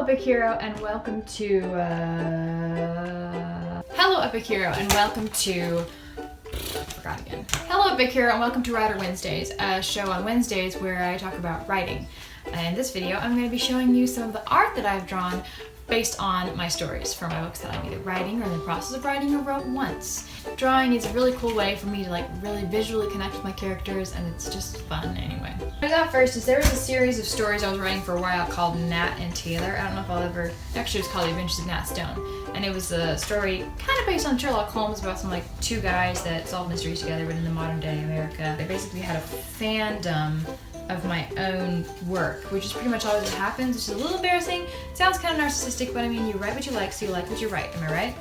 Epic Hero, and welcome to Hello Epic Hero, and welcome to Hello Epic Hero, and welcome to Writer Wednesdays, a show on Wednesdays where I talk about writing. And in this video, I'm going to be showing you some of the art that I've drawn based on my stories from my books that I'm either writing or in the process of writing or wrote once. Drawing is a really cool way for me to really visually connect with my characters, and it's just fun anyway. What I got first is there was a series of stories I was writing for a while called Nat and Taylor. I don't know if I'll ever, actually it was called The Adventures of Nat Stone. And it was a story kind of based on Sherlock Holmes about some two guys that solve mysteries together, but in the modern day America. I basically had a fandom of my own work, which is pretty much always what happens, which is a little embarrassing. It sounds kind of narcissistic, but I mean, you write what you like, so you like what you write, am I right?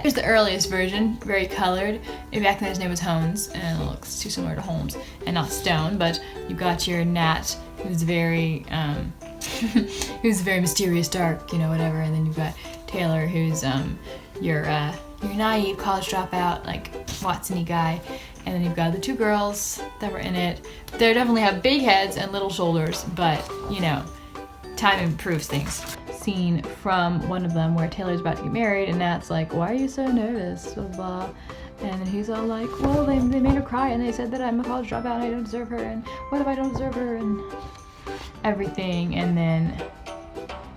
Here's the earliest version, very colored. Back then his name was Holmes, and it looks too similar to Holmes and not Stone, but you've got your Nat, who's very, who's very mysterious, dark, you know, whatever, and then you've got Taylor, who's your naive college dropout, Watson-y guy, and then you've got the two girls that were in it. They definitely have big heads and little shoulders, but, you know, time improves things. Scene from one of them where Taylor's about to get married, and Nat's like, "Why are you so nervous?" Blah, blah. And then he's all like, "Well, they made her cry, and they said that I'm a college dropout and I don't deserve her, and what if I don't deserve her?" and everything. And then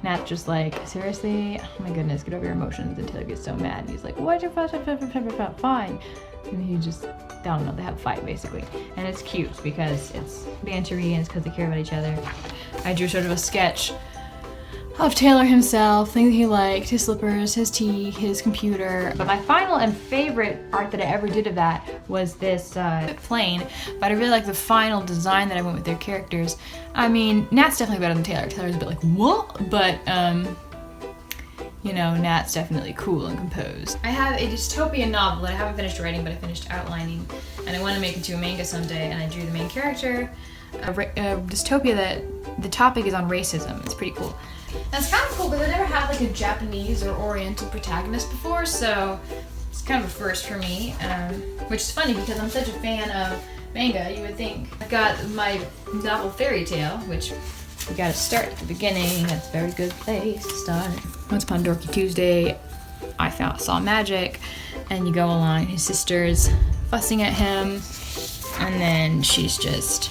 Nat's just like, "Seriously? Oh my goodness, get over your emotions." And Taylor gets so mad, and he's like, "Why'd you fine?" And he just, I don't know, they have a fight basically. And it's cute because it's bantery and it's because they care about each other. I drew sort of a sketch of Taylor himself, things he liked, his slippers, his tea, his computer. But my final and favorite art that I ever did of that was this plain, but I really like the final design that I went with their characters. I mean, Nat's definitely better than Taylor. Taylor's a bit like, what? But, you know, Nat's definitely cool and composed. I have a dystopian novel that I haven't finished writing, but I finished outlining, and I want to make it into a manga someday, and I drew the main character, a dystopia that the topic is on racism. It's pretty cool. And it's kind of cool because I never had a Japanese or Oriental protagonist before, so it's kind of a first for me, which is funny because I'm such a fan of manga, you would think. I've got my novel Fairytale, which you gotta start at the beginning. That's a very good place to start. Once upon Dorky Tuesday, I saw magic, and you go along, his sister's fussing at him, and then she's just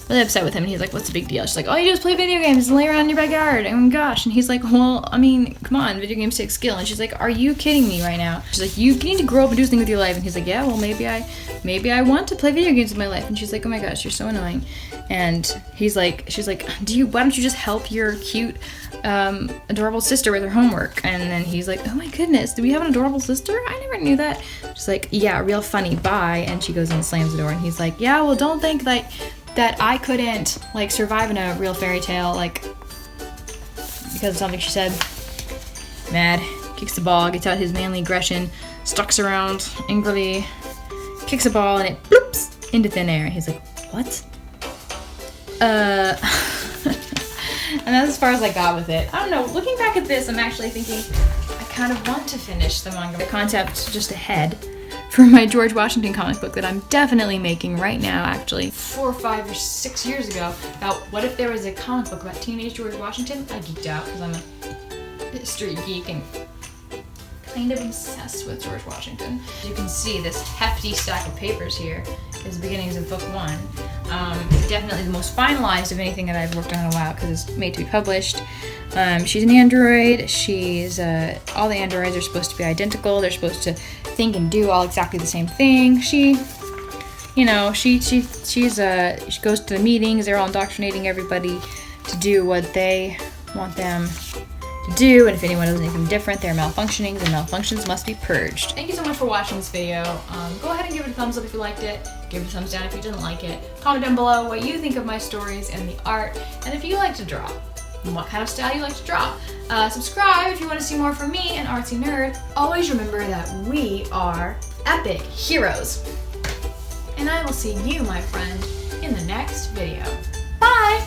really upset with him, and he's like, "What's the big deal?" She's like, "All you do is play video games and lay around in your backyard, oh my gosh." And he's like, "Well, I mean, come on, video games take skill." And she's like, "Are you kidding me right now?" She's like, "You need to grow up and do something with your life." And he's like, "Yeah, well, maybe I want to play video games with my life." And she's like, "Oh my gosh, you're so annoying." And she's like, why don't you just help your cute, adorable sister with her homework?" And then he's like, "Oh my goodness, do we have an adorable sister? I never knew that." She's like, "Yeah, real funny, bye." And she goes and slams the door, and he's like, "Yeah, well, don't think that I couldn't survive in a real fairy tale, because of something she said." Mad, kicks the ball, gets out his manly aggression, stalks around angrily, kicks a ball, and it bloops into thin air. He's like, "What?" And that's as far as I got with it. I don't know, looking back at this, I'm actually thinking I kind of want to finish the manga. The concept just ahead for my George Washington comic book that I'm definitely making right now, actually. 4 or 5 or 6 years ago, about what if there was a comic book about teenage George Washington. I geeked out because I'm a history geek and kind of obsessed with George Washington. You can see this hefty stack of papers here is the beginnings of book 1. Definitely the most finalized of anything that I've worked on in a while because it's made to be published. She's an android. She's all the androids are supposed to be identical. They're supposed to think and do all exactly the same thing. She goes to the meetings. They're all indoctrinating everybody to do what they want them to do, and if anyone does anything different, they're malfunctioning, and malfunctions must be purged. Thank you so much for watching this video. Go ahead and give it a thumbs up if you liked it. Give it a thumbs down if you didn't like it. Comment down below what you think of my stories and the art, and if you like to draw, and what kind of style you like to draw. Subscribe if you want to see more from me, an artsy nerd. Always remember that we are epic heroes. And I will see you, my friend, in the next video. Bye!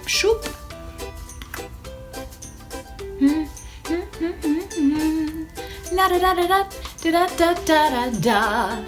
Shoop. La da da da da da da da da da.